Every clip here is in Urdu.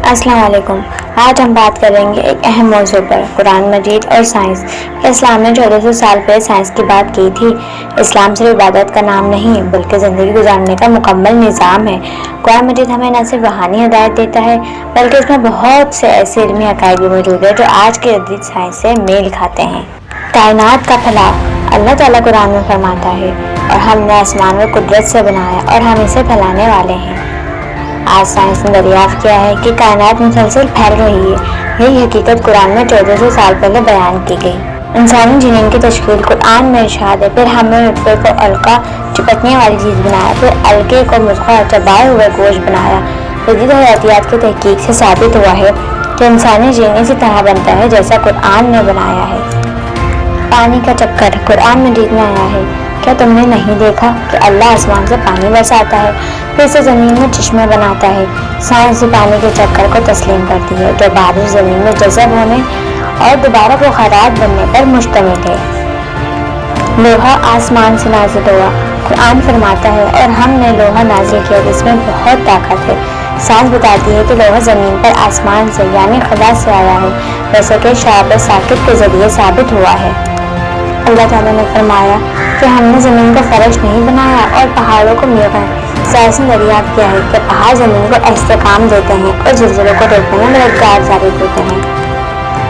السلام علیکم۔ آج ہم بات کریں گے ایک اہم موضوع پر، قرآن مجید اور سائنس۔ اسلام نے 1400 سال پہلے سائنس کی بات کی تھی۔ اسلام صرف عبادت کا نام نہیں بلکہ زندگی گزارنے کا مکمل نظام ہے۔ قرآن مجید ہمیں نہ صرف روحانی ہدایت دیتا ہے بلکہ اس میں بہت سے ایسے علمی حقائق بھی موجود ہیں جو آج کے جدید سائنس سے میل کھاتے ہیں۔ کائنات کا پھیلاؤ اللہ تعالیٰ قرآن میں فرماتا ہے، اور ہم نے آسمان کو قدرت سے بنایا اور ہم اسے پھیلانے والے ہیں۔ آج سائنس نے دریافت کیا ہے کہ کائنات مسلسل پھیل رہی ہے۔ یہی حقیقت قرآن میں 1400 سال پہلے بیان کی گئی۔ انسانی جنین کی تشکیل قرآن میں ارشاد ہے۔ پھر ہم نے نطفے کو علقہ چپکنے والی چیز بنایا، پھر علقے کو مضغہ چبائے ہوئے گوشت بنایا۔ جدید حیاتیات کی تحقیق سے ثابت ہوا ہے کہ انسانی جین اسی طرح بنتا ہے جیسا قرآن نے بنایا ہے۔ پانی کا چکر قرآن مجید میں آیا ہے، کیا تم نے نہیں دیکھا کہ اللہ آسمان سے پانی برساتا ہے، پھر سے زمین میں چشمے بناتا ہے۔ سائنس پانی کے چکر کو تسلیم کرتی ہے جو بارش زمین میں جذب ہونے اور دوبارہ بخارات بننے پر مشتمل ہے۔ لوہا آسمان سے نازل ہوا، قرآن فرماتا ہے، اور ہم نے لوہا نازل کیا جس میں بہت طاقت ہے۔ سائنس بتاتی ہے کہ لوہا زمین پر آسمان سے یعنی خدا سے آیا ہے، جیسا کہ شہاب ثاقب کے ذریعے ثابت ہوا ہے۔ اللہ تعالیٰ نے فرمایا کہ ہم نے زمین کو فرش نہیں بنایا اور پہاڑوں کو میخ۔ سائنس نے دریافت کیا ہے کہ پہاڑ زمین کو استحکام دیتے ہیں اور زلزلوں کو روکنے میں مددگار ثابت ہوتے ہیں۔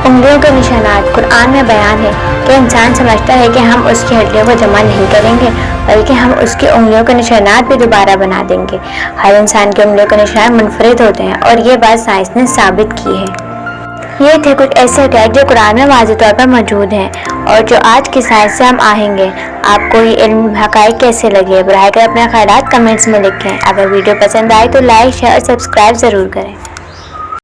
انگلیوں کے نشانات قرآن میں بیان ہے کہ انسان سمجھتا ہے کہ ہم اس کی ہڈیوں کو جمع نہیں کریں گے بلکہ ہم اس کی انگلیوں کے نشانات بھی دوبارہ بنا دیں گے۔ ہر انسان کی انگلیوں کے نشان منفرد ہوتے ہیں اور یہ بات سائنس نے ثابت کی ہے۔ یہ تھے کچھ ایسے حقائق جو قرآن میں واضح طور پر موجود ہیں اور جو آج کی سائنس سے ہم آہنگ ہیں۔ آپ کو یہ علم حقائق کیسے لگے؟ براہ کرم اپنے خیالات کمنٹس میں لکھیں۔ اگر ویڈیو پسند آئے تو لائک، شیئر اور سبسکرائب ضرور کریں۔